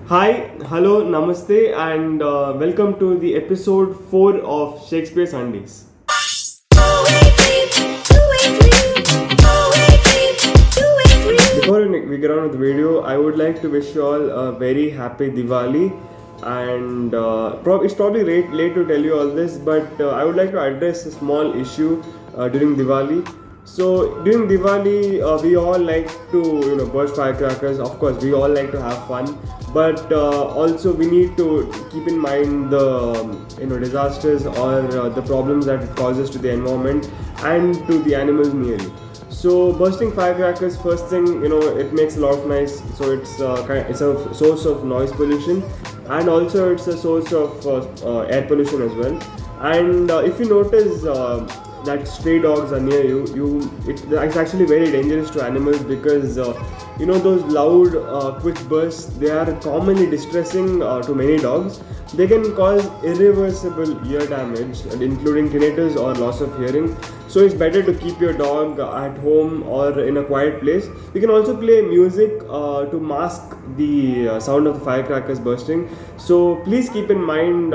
Hi, hello, namaste, and welcome to the episode 4 of Shakespeare Sundays. Before we get on with the video, I would like to wish you all a very happy Diwali. And it's probably late to tell you all this, but I would like to address a small issue during Diwali. So during Diwali, we all like to burst firecrackers. Of course, we all like to have fun, but also we need to keep in mind the disasters or the problems that it causes to the environment and to the animals near you. So bursting firecrackers, first thing it makes a lot of noise. So it's a source of noise pollution, and also it's a source of air pollution as well. And if you notice that stray dogs are near it's actually very dangerous to animals because those loud, quick bursts, they are commonly distressing to many dogs. They can cause irreversible ear damage, including tinnitus or loss of hearing. So it's better to keep your dog at home or in a quiet place. You can also play music to mask the sound of the firecrackers bursting. So please keep in mind,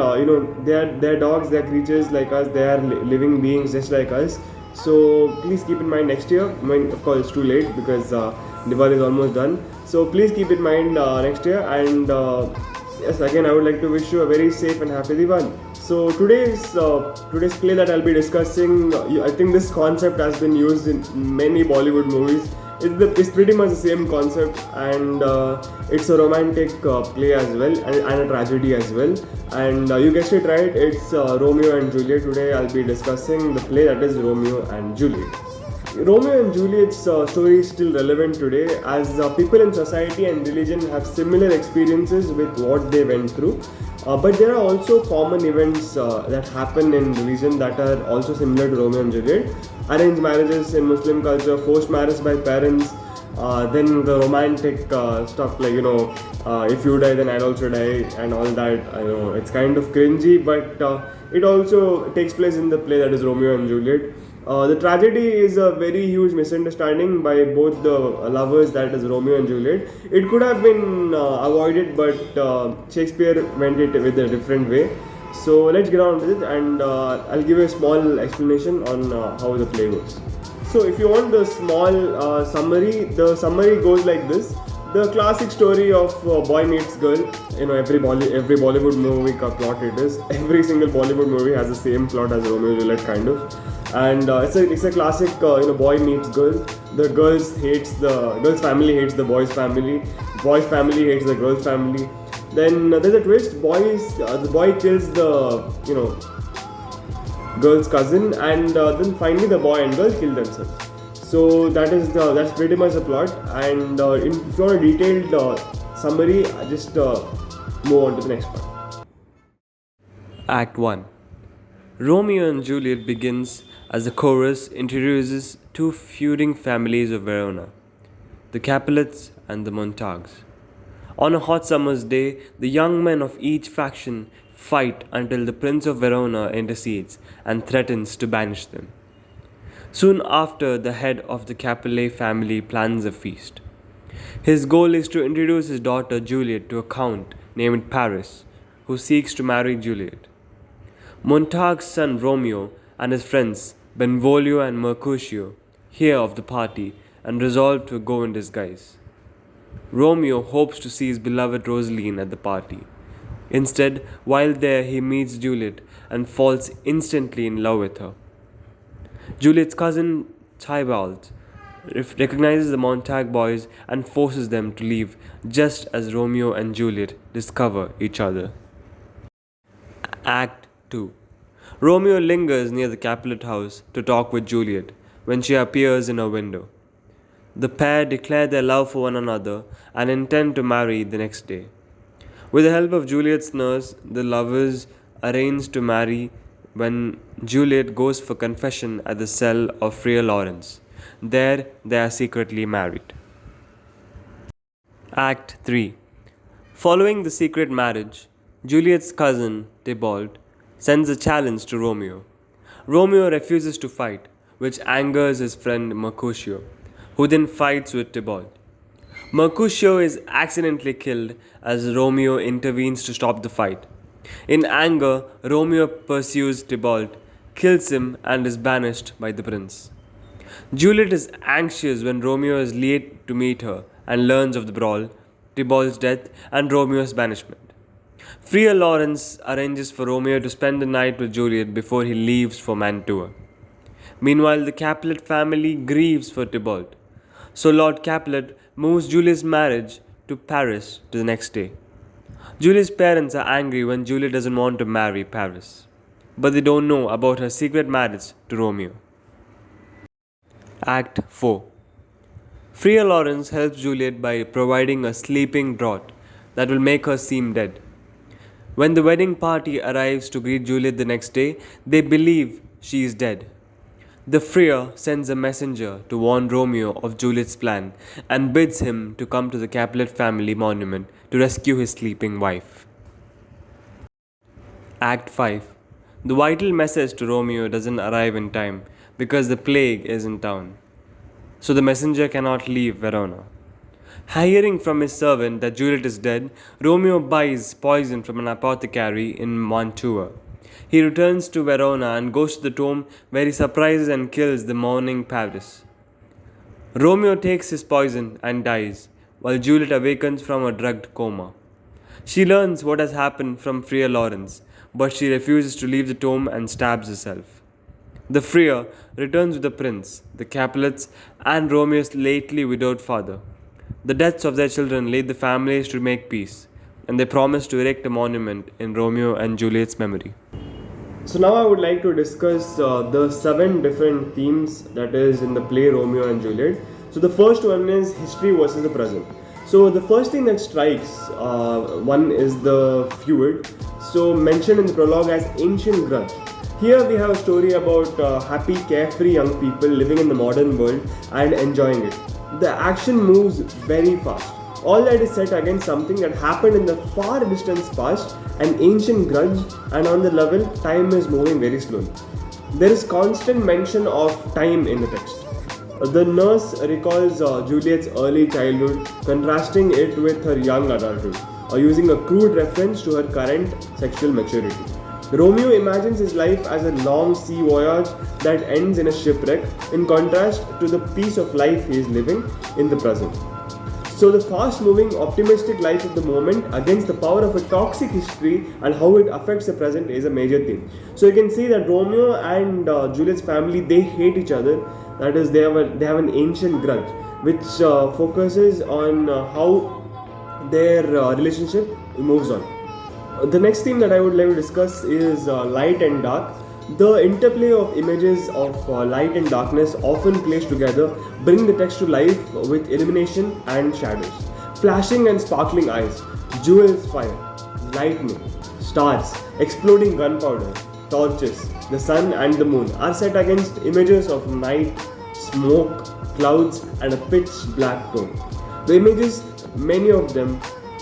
they're dogs, they're creatures like us, they are living beings just like us. So please keep in mind next year. I mean, of course, it's too late because Diwali is almost done. So please keep in mind next year. And yes, again, I would like to wish you a very safe and happy Diwali. So today's play that I'll be discussing, I think this concept has been used in many Bollywood movies. It's pretty much the same concept, and it's a romantic play as well, and a tragedy as well. And you guessed it right, it's Romeo and Juliet. Today I'll be discussing the play that is Romeo and Juliet. Romeo and Juliet's story is still relevant today as people in society and religion have similar experiences with what they went through. But there are also common events that happen in religion that are also similar to Romeo and Juliet. Arranged marriages in Muslim culture, forced marriage by parents, then the romantic stuff like if you die then I'll also die and all that. I know it's kind of cringy, but it also takes place in the play that is Romeo and Juliet. The tragedy is a very huge misunderstanding by both the lovers, that is Romeo and Juliet. It could have been avoided, but Shakespeare went it with a different way. So let's get on with it, and I'll give you a small explanation on how the play goes. So if you want the small summary, the summary goes like this. The classic story of boy meets girl. Every Bollywood movie ka plot it is. Every single Bollywood movie has the same plot as Romeo and Juliet kind of. And it's a classic boy meets girl. The girl's family hates the boy's family hates the girl's family. Then there's a twist. The boy kills the girl's cousin, and then finally the boy and girl kill themselves. So that's pretty much the plot. And if you want a detailed summary, just move on to the next part. Act 1. Romeo and Juliet begins as the chorus introduces two feuding families of Verona, the Capulets and the Montagues. On a hot summer's day, the young men of each faction fight until the Prince of Verona intercedes and threatens to banish them. Soon after, the head of the Capulet family plans a feast. His goal is to introduce his daughter Juliet to a count named Paris, who seeks to marry Juliet. Montague's son Romeo and his friends Benvolio and Mercutio hear of the party and resolve to go in disguise. Romeo hopes to see his beloved Rosaline at the party. Instead, while there, he meets Juliet and falls instantly in love with her. Juliet's cousin Tybalt recognizes the Montague boys and forces them to leave just as Romeo and Juliet discover each other. Act 2. Romeo lingers near the Capulet house to talk with Juliet when she appears in a window. The pair declare their love for one another and intend to marry the next day. With the help of Juliet's nurse, the lovers arrange to marry when Juliet goes for confession at the cell of Friar Lawrence. There, they are secretly married. Act 3. Following the secret marriage, Juliet's cousin, Tybalt, sends a challenge to Romeo. Romeo refuses to fight, which angers his friend Mercutio, who then fights with Tybalt. Mercutio is accidentally killed as Romeo intervenes to stop the fight. In anger, Romeo pursues Tybalt, kills him, and is banished by the prince. Juliet is anxious when Romeo is late to meet her and learns of the brawl, Tybalt's death, and Romeo's banishment. Friar Lawrence arranges for Romeo to spend the night with Juliet before he leaves for Mantua. Meanwhile, the Capulet family grieves for Tybalt. So Lord Capulet moves Juliet's marriage to Paris to the next day. Juliet's parents are angry when Juliet doesn't want to marry Paris, but they don't know about her secret marriage to Romeo. Act 4. Friar Lawrence helps Juliet by providing a sleeping draught that will make her seem dead. When the wedding party arrives to greet Juliet the next day, they believe she is dead. The friar sends a messenger to warn Romeo of Juliet's plan and bids him to come to the Capulet family monument to rescue his sleeping wife. Act 5. The vital message to Romeo doesn't arrive in time because the plague is in town. So the messenger cannot leave Verona. Hearing from his servant that Juliet is dead, Romeo buys poison from an apothecary in Mantua. He returns to Verona and goes to the tomb where he surprises and kills the mourning Paris. Romeo takes his poison and dies, while Juliet awakens from a drugged coma. She learns what has happened from Friar Lawrence, but she refuses to leave the tomb and stabs herself. The friar returns with the prince, the Capulets, and Romeo's lately widowed father. The deaths of their children lead the families to make peace, and they promise to erect a monument in Romeo and Juliet's memory. So now I would like to discuss the 7 different themes that is in the play Romeo and Juliet. So the first one is history versus the present. So the first thing that strikes one is the feud. So mentioned in the prologue as ancient grudge. Here we have a story about happy, carefree young people living in the modern world and enjoying it. The action moves very fast. All that is set against something that happened in the far distant past, an ancient grudge, and on the level, time is moving very slowly. There is constant mention of time in the text. The nurse recalls Juliet's early childhood, contrasting it with her young adulthood, using a crude reference to her current sexual maturity. Romeo imagines his life as a long sea voyage that ends in a shipwreck, in contrast to the piece of life he is living in the present. So the fast-moving, optimistic life of the moment against the power of a toxic history and how it affects the present is a major theme. So you can see that Romeo and Juliet's family, they hate each other. That is, they have an ancient grudge, which focuses on how their relationship moves on. The next theme that I would like to discuss is light and dark. The interplay of images of light and darkness often placed together bring the text to life with illumination and shadows. Flashing and sparkling eyes, jewels fire, lightning, stars, exploding gunpowder, torches, the sun and the moon are set against images of night, smoke, clouds and a pitch black tone. The images, many of them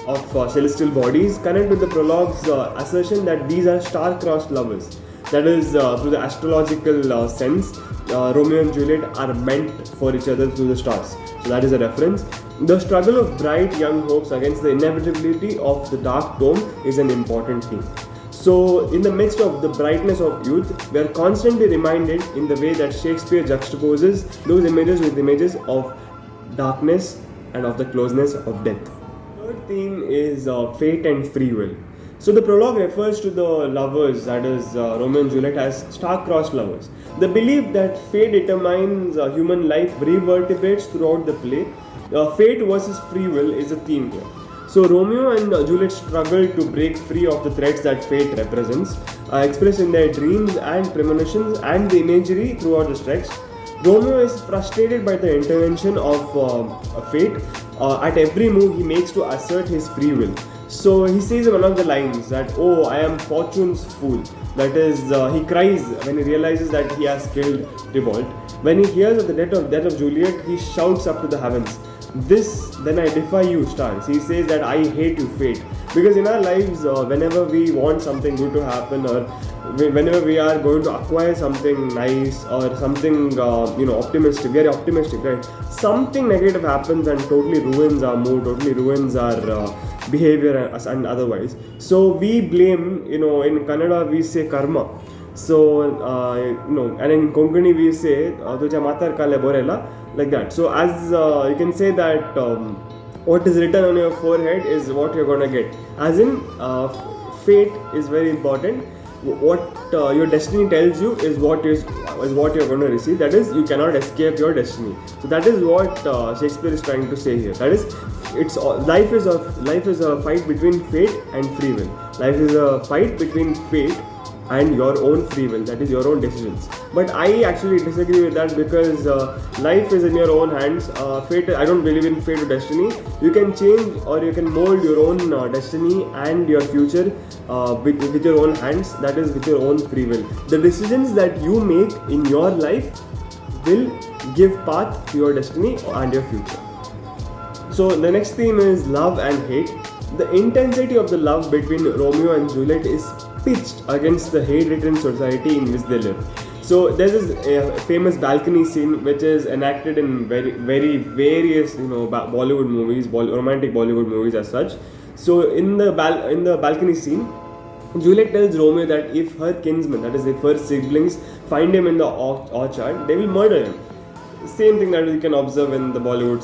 of celestial bodies, connect with the prologue's assertion that these are star-crossed lovers. That is, through the astrological sense, Romeo and Juliet are meant for each other through the stars. So that is a reference. The struggle of bright young hopes against the inevitability of the dark tome is an important theme. So, in the midst of the brightness of youth, we are constantly reminded in the way that Shakespeare juxtaposes those images with images of darkness and of the closeness of death. Third theme is fate and free will. So the prologue refers to the lovers, that is Romeo and Juliet, as star-crossed lovers. The belief that fate determines human life reverberates throughout the play. Fate versus free will is a theme here. So Romeo and Juliet struggle to break free of the threats that fate represents, expressed in their dreams and premonitions and the imagery throughout the text. Romeo is frustrated by the intervention of fate. At every move he makes to assert his free will. So he says in one of the lines that, "Oh, I am fortune's fool." That is, he cries when he realizes that he has killed Tybalt. When he hears of the death of Juliet, he shouts up to the heavens, "This, then I defy you, stars." He says that, "I hate you, fate. Because in our lives, whenever we want something good to happen, or whenever we are going to acquire something nice or something optimistic, very optimistic, right? Something negative happens and totally ruins our mood, totally ruins our behavior and otherwise. So we blame, in Kannada we say karma. So and in Konkani we say "Tuja matar kale borela," like that. So as you can say that what is written on your forehead is what you're gonna get. As in, fate is very important. What your destiny tells you is what you're going to receive. That is, you cannot escape your destiny. So that is what Shakespeare is trying to say here. That is, life is a fight between fate and free will. Life is a fight between fate and your own free will, that is your own decisions. But I actually disagree with that, because life is in your own hands. Fate, I don't believe in fate or destiny. You can change or you can mold your own destiny and your future with your own hands, that is with your own free will. The decisions that you make in your life will give path to your destiny and your future. So the next theme is love and hate. The intensity of the love between Romeo and Juliet is pitched against the hate-ridden society in which they live. So there is a famous balcony scene which is enacted in very various Bollywood movies, romantic Bollywood movies as such. So in the balcony scene, Juliet tells Romeo that if her kinsmen, that is if her siblings, find him in the orchard, they will murder him. Same thing that you can observe in the Bollywood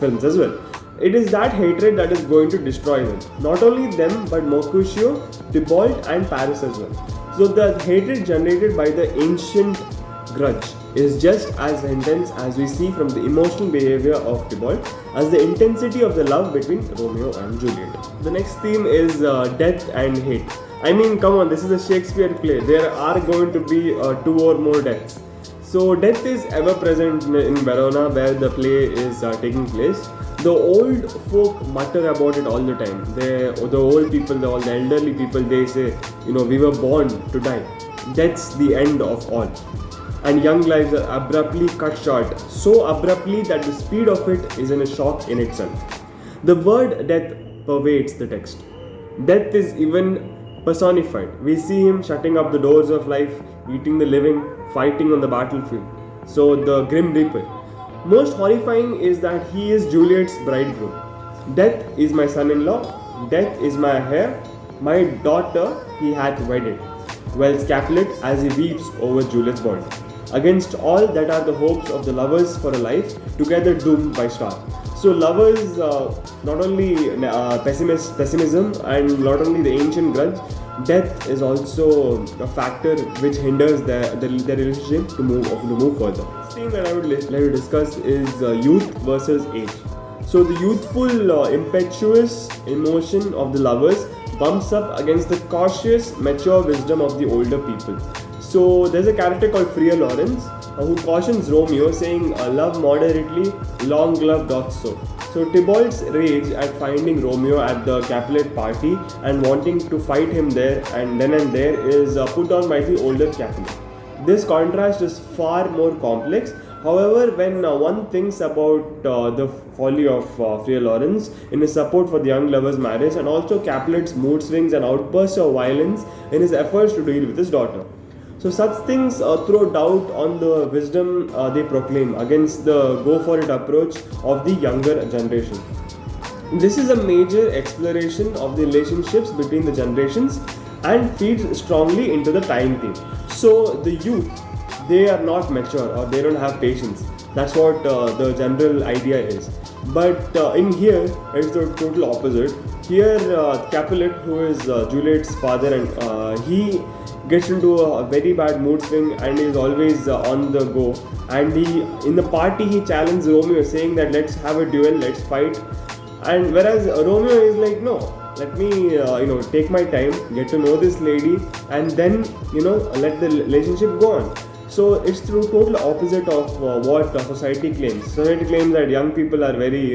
films as well. It is that hatred that is going to destroy them. Not only them, but Mercutio, Tybalt and Paris as well. So the hatred generated by the ancient grudge is just as intense as we see from the emotional behavior of Tybalt as the intensity of the love between Romeo and Juliet. The next theme is death and hate. I mean, come on, this is a Shakespeare play. There are going to be 2 or more deaths. So death is ever present in Verona, where the play is taking place. The old folk mutter about it all the time. The old people, all the elderly people, they say, we were born to die. That's the end of all. And young lives are abruptly cut short, so abruptly that the speed of it is in a shock in itself. The word death pervades the text. Death is even personified. We see him shutting up the doors of life, eating the living, fighting on the battlefield. So the Grim Reaper. Most horrifying is that he is Juliet's bridegroom. Death is my son-in-law, death is my heir, my daughter he hath wedded. Wails Capulet as he weeps over Juliet's body. Against all that are the hopes of the lovers for a life, together doomed by star. So lovers, not only pessimism and not only the ancient grudge, death is also a factor which hinders their relationship to move further. The thing that I would like to discuss is youth versus age. So the youthful, impetuous emotion of the lovers bumps up against the cautious, mature wisdom of the older people. So there's a character called Freya Lawrence who cautions Romeo, saying, "Love moderately, long love doth so." So Tybalt's rage at finding Romeo at the Capulet party and wanting to fight him there and there is put on by the older Capulet. This contrast is far more complex. However, when one thinks about the folly of Freya Lawrence in his support for the young lover's marriage, and also Capulet's mood swings and outbursts of violence in his efforts to deal with his daughter. So such things throw doubt on the wisdom they proclaim against the go-for-it approach of the younger generation. This is a major exploration of the relationships between the generations and feeds strongly into the time theme. So the youth, they are not mature or they don't have patience. That's what the general idea is. But in here, it's the total opposite. Here, Capulet, who is Juliet's father, and he gets into a very bad mood swing and is always on the go. And in the party, he challenges Romeo, saying that let's have a duel, let's fight. And whereas Romeo is like, no, let me take my time, get to know this lady, and then let the relationship go on. So it's the total opposite of what society claims. Society claims that young people are very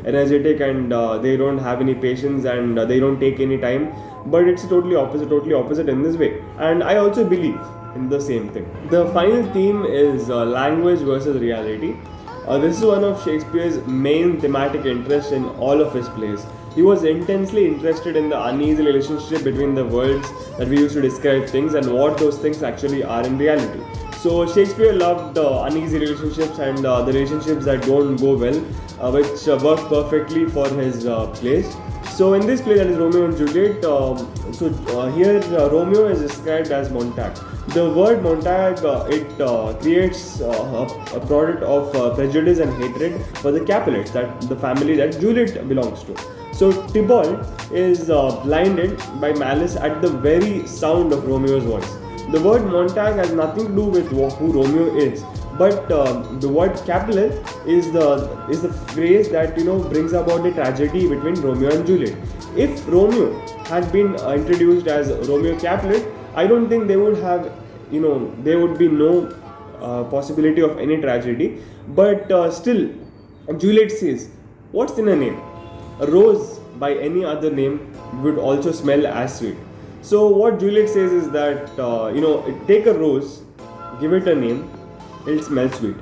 energetic and they don't have any patience and they don't take any time. But it's totally opposite in this way. And I also believe in the same thing. The final theme is language versus reality. This is one of Shakespeare's main thematic interests in all of his plays. He was intensely interested in the uneasy relationship between the worlds that we used to describe things and what those things actually are in reality. So Shakespeare loved uneasy relationships and the relationships that don't go well, which work perfectly for his plays. So in this play, that is Romeo and Juliet, here Romeo is described as Montag. The word Montag, it creates a product of prejudice and hatred for the Capulets, that the family that Juliet belongs to. So Tybalt is blinded by malice at the very sound of Romeo's voice. The word Montag has nothing to do with who Romeo is, but the word Capulet is the phrase that brings about the tragedy between Romeo and Juliet. If Romeo had been introduced as Romeo Capulet, I don't think they would have there would be no possibility of any tragedy. But still, Juliet says, "What's in a name? A rose by any other name would also smell as sweet." So what Juliet says is that take a rose, give it a name, it'll smell sweet.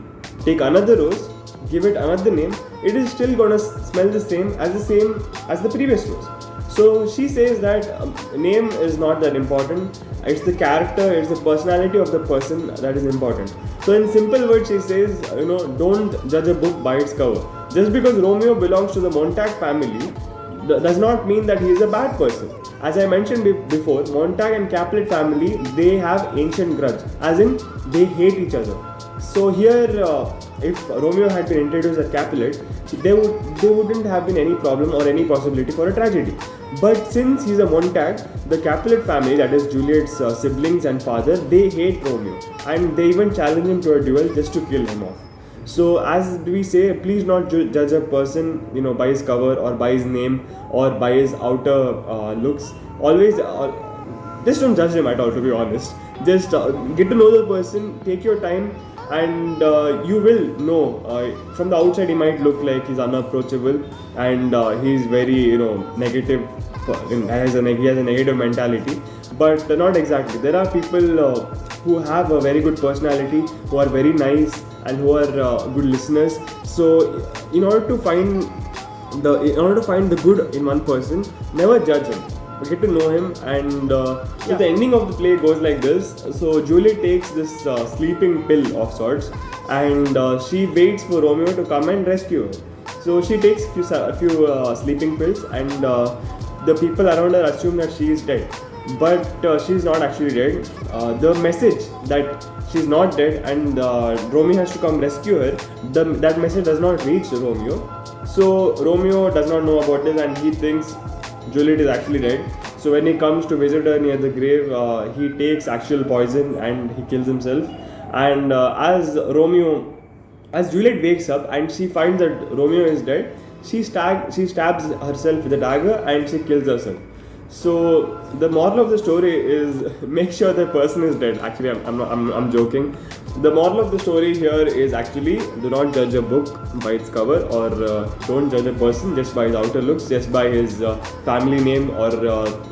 Take another rose, give it another name, it is still gonna smell the same as the previous rose. So she says that name is not that important. It's the character, it's the personality of the person that is important. So in simple words, she says, don't judge a book by its cover. Just because Romeo belongs to the Montag family does not mean that he is a bad person. As I mentioned before, Montag and Capulet family, they have ancient grudge, as in they hate each other. So here, if Romeo had been introduced as Capulet, there wouldn't have been any problem or any possibility for a tragedy. But since he's a Montag, the Capulet family, that is Juliet's siblings and father, they hate Romeo, and they even challenge him to a duel just to kill him off. So as we say, please not judge a person, by his cover or by his name or by his outer looks. Always, just don't judge him at all. To be honest, just get to know the person. Take your time, and you will know. From the outside, he might look like he's unapproachable and he's very, negative. He has a negative mentality, but not exactly. There are people who have a very good personality, who are very nice, and who are good listeners. So in order to find the good in one person, never judge him, but get to know him. And so the ending of the play goes like this. So Juliet takes this sleeping pill of sorts, and she waits for Romeo to come and rescue her. So she takes a few sleeping pills, and the people around her assume that she is dead, but she's not actually dead. The message that she's not dead and Romeo has to come rescue her, that message does not reach Romeo. So Romeo does not know about this, and he thinks Juliet is actually dead. So when he comes to visit her near the grave, he takes actual poison and he kills himself. And as Juliet wakes up and she finds that Romeo is dead, she stabs herself with a dagger and she kills herself. So the moral of the story is, make sure the person is dead. Actually, I'm joking. The moral of the story here is actually, do not judge a book by its cover, or don't judge a person just by his outer looks, just by his family name, or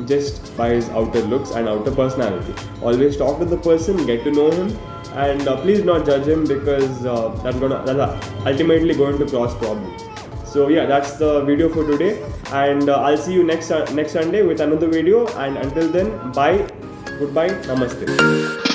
just by his outer looks and outer personality. Always talk to the person, get to know him, and please not judge him, because that's ultimately going to cause problems. So yeah, that's the video for today, and I'll see you next Sunday with another video. And until then, bye, goodbye, namaste.